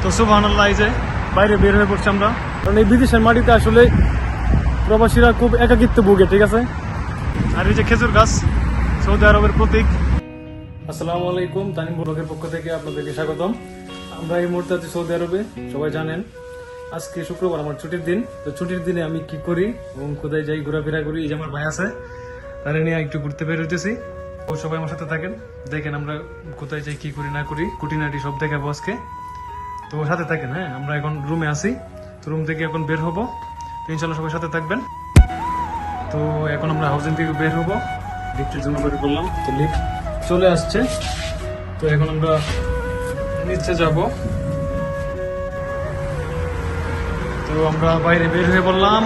তো সুবহানাল্লাহ, এই যে বাইরে বের হয়ে পড়ছি আমরা, কারণ এই বিদেশের মাটিতে আসলে প্রবাসীরা খুব একাকিত্ব ভোগে, ঠিক আছে। আর এই যে খেজুর গাছ, সৌদি আরবের প্রতীক। আসসালামু আলাইকুম, তানিম ব্লগের পক্ষ থেকে আপনাদেরকে স্বাগতম। আমরা এই মুহূর্তে আছি সৌদি আরবে, সবাই জানেন। আজকে শুক্রবার, আমার ছুটির দিন। তো ছুটির দিনে আমি কি করি এবং কোথায় যাই, ঘোরাফেরা করি। এই যে আমার ভাই আছে, তারা নিয়ে একটু ঘুরতে বের হইতেছি। ও সবাই আমার সাথে থাকেন, দেখেন আমরা কোথায় যাই, কি করি না করি, খুঁটিনাটি সব দেখাবো আজকে। তো সাথে থাকেন। হ্যাঁ, আমরা এখন রুমে আছি, তো রুম থেকে এখন বের হবো। তো ইনশাল্লাহ সবাই সাথে থাকবেন। তো এখন আমরা হাউজিং থেকে বের হবো, লিফটের জন্য বের করলাম। তো লিফট চলে আসছে, তো এখন আমরা নিচে যাব। তো আমরা বাইরে বের হয়ে পড়লাম।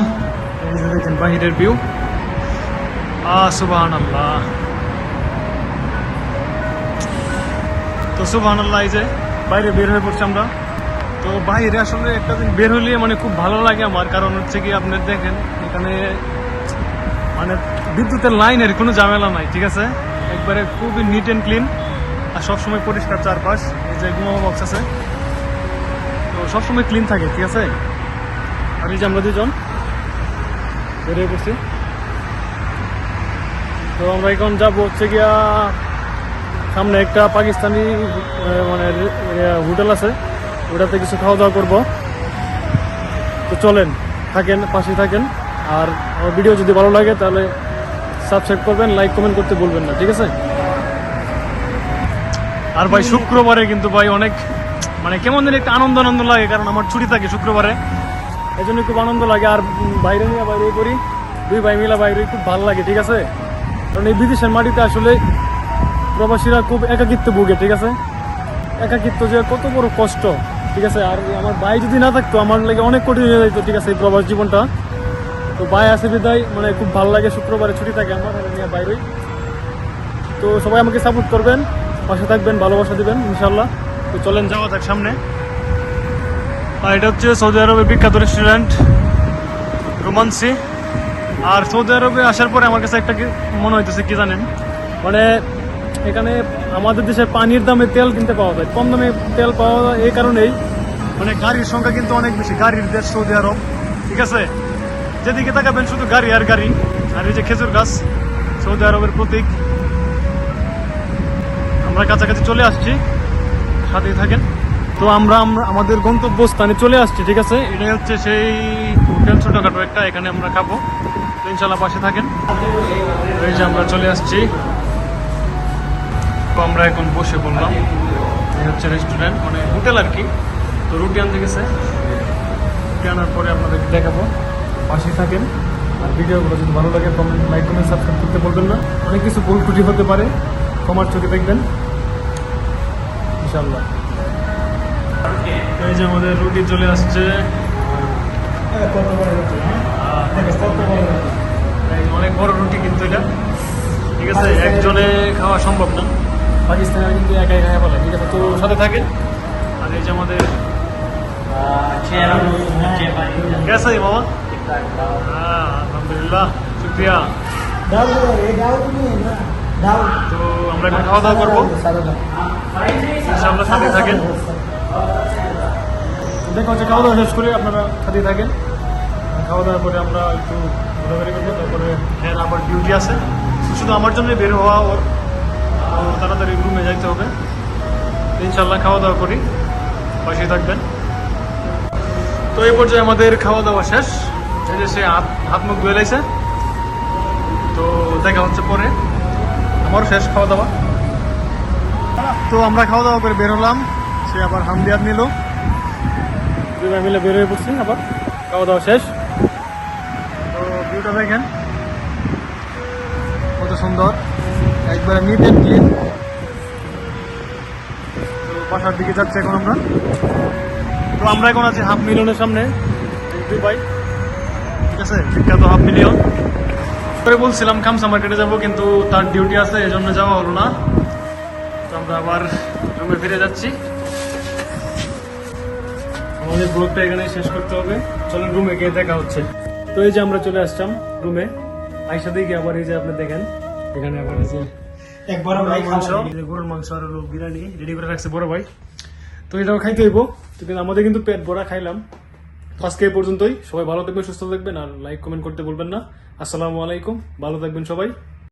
এই যে দেখেন বাহিরের ভিউ। সুবহানাল্লাহ। তো সুবহানাল্লাহ, এই যে বাইরে বের হয়ে পড়ছি আমরা। তো বাইরে আসলে একটা দিন বের হইলে মানে খুব ভালো লাগে আমার, কারণ হচ্ছে কি আপনার দেখেন এখানে মানে বিদ্যুতের লাইনের কোনো ঝামেলা নাই, ঠিক আছে। একবারে খুবই নিট অ্যান্ড ক্লিন, আর সবসময় পরিষ্কার চারপাশ। এই যে ঘুমাবো বক্স আছে, তো সবসময় ক্লিন থাকে, ঠিক আছে। আর এই যে আমরা দুজন বেরিয়ে পড়ছি। তো আমরা এখন যাবো হচ্ছে গিয়া সামনে একটা পাকিস্তানি মানে হোটেল আছে, ওটাতে কিছু খাওয়া দাওয়া করবো। তো চলেন, থাকেন, পাশে থাকেন। আর আমার ভিডিও যদি ভালো লাগে তাহলে সাবস্ক্রাইব করবেন, লাইক কমেন্ট করতে বলবেন না, ঠিক আছে। আর ভাই শুক্রবারে কিন্তু ভাই অনেক মানে কেমন যেন একটা আনন্দ আনন্দ লাগে, কারণ আমার ছুটি থাকে শুক্রবারে, এই জন্য খুব আনন্দ লাগে। আর বাইরে নিয়ে বাইরে করি, দুই ভাই মিলা বাইরে, খুব ভালো লাগে, ঠিক আছে। কারণ এই বিদেশের মাটিতে আসলে প্রবাসীরা খুব একাকিত্ব ভোগে, ঠিক আছে। একাকিত্ব যে কত বড় কষ্ট, ঠিক আছে। আর আমার ভাই যদি না থাকতো আমার লাগে অনেক কঠিন হয়ে যেত, ঠিক আছে, এই প্রবাস জীবনটা। তো ভাই আছে বিদায় মানে খুব ভালো লাগে, শুক্রবারে ছুটি থাকে আমার, নিয়ে বাইরে। তো সবাই আমাকে সাপোর্ট করবেন, পাশে থাকবেন, ভালোবাসা দিবেন ইনশাল্লাহ। তো চলেন যাওয়া যাক সামনে। আর এটা হচ্ছে সৌদি আরবের বিখ্যাত রেস্টুরেন্ট রোমান্সি। আর সৌদি আরবে আসার পরে আমার কাছে একটা মনে হইতেছে কি জানেন, মানে এখানে আমাদের দেশের পানির দামে তেল কিনতে পাওয়া যায়, কম দামে তেল পাওয়া যায়। এই কারণেই মানে গাড়ির সংখ্যা কিন্তু অনেক বেশি, গাড়ির দেশ সৌদি আরব, ঠিক আছে। যেদিকে তাকাবেন শুধু গাড়ি আর গাড়ি। আর এই যে খেজুর গাছ, সৌদি আরবের প্রতীক। আমরা কাছাকাছি চলে আসছি, সাথেই থাকেন। তো আমরা আমাদের গন্তব্যস্থানে চলে আসছি, ঠিক আছে। এটাই হচ্ছে সেই হোটেল, ছোটখাটো একটা, এখানে আমরা খাবো। তো ইনশাল্লাহ পাশে থাকেন। এই যে আমরা চলে আসছি, তো আমরা এখন বসে বললাম। এই হচ্ছে রেস্টুরেন্ট, মানে হোটেল আর কি। তো রুটি আনতে গেছে, রুটি আনার পরে আপনাদেরকে দেখাবো, পাশেই থাকেন। আর ভিডিওগুলো যদি ভালো লাগে কমেন্ট, লাইক, কমেন্ট, সাবস্ক্রাইব করতে বলবেন না। অনেক কিছু ভুল ত্রুটি হতে পারে, কমার চোখে দেখবেন ইনশাল্লাহ। এই যে আমাদের রুটি চলে আসছে, অনেক বড় রুটি কিন্তু এটা, ঠিক আছে। একজনে খাওয়া সম্ভব না, পাকিস্তানে কিন্তু একাই খাওয়া বলে, ঠিক আছে। তো সাথে থাকেন। আর এই যে আমাদের কেসা है मामा? আলহামদুলিল্লাহ, শুক্রিয়া। তো আমরা এখন খাওয়া দাওয়া করবো, ইনশাআল্লাহ সাথে থাকেন। দেখা হচ্ছে খাওয়া দাওয়া শেষ করে, আপনারা সাথে থাকেন। খাওয়া দাওয়ার পরে আমরা একটু ঘোরাঘুরি করবো, তারপরে হ্যাঁ আবার ডিউটি আছে, শুধু আমার জন্য বের হওয়া ওর, তাড়াতাড়ি রুমে যাইতে হবে। ইনশাআল্লাহ খাওয়া দাওয়া করি, পাশেই থাকবেন। তো এই পর্যায়ে আমাদের খাওয়া দাওয়া শেষ। এই যে সে হাত মুখ ধুয়ে লাইছে। তো দেখা হচ্ছে পরে, আমারও শেষ খাওয়া দাওয়া। তো আমরা খাওয়া দাওয়া করে বের হলাম, সে আবার হামদিয়াত নিল, দুই ভাই মিলে বের হয়ে পড়ছি আবার। খাওয়া দাওয়া শেষ। তো ভিউটা দেখেন কত সুন্দর, একবারে নিট অ্যান্ড ক্লিন। তো বাসার দিকে যাচ্ছে এখন আমরা। তো আমরা এখন আছি হাফ মিলিয়নের সামনে, দুই ভাই, ঠিক আছে, বিখ্যাত হাফ মিলিয়ন। পরে বলছিলাম খামসা মার্কেটে যাবো, কিন্তু তার ডিউটি আছে, এই জন্য যাওয়া হলো না। তো আমরা আবার রুমে ফিরে যাচ্ছি, আমাদের ব্লগটা এখানে শেষ করতে হবে। চলেন রুমে গিয়ে দেখা হচ্ছে। তো এই যে আমরা চলে আসলাম রুমে, আইসা দেখি আবার এই যে আপনি দেখেন এখানে আবার এই যে গরুর মাংস আর হলো বিরিয়ানি রেডি করে রাখছে বড় ভাই। তো এটাও খাইতে হইব। তো কিন্তু আমাদের কিন্তু পেট ভরা খাইলাম। তো আজকে এই পর্যন্তই, সবাই ভালো থাকবেন, সুস্থ থাকবেন, আর লাইক কমেন্ট করতে ভুলবেন না। আসসালামু আলাইকুম, ভালো থাকবেন সবাই।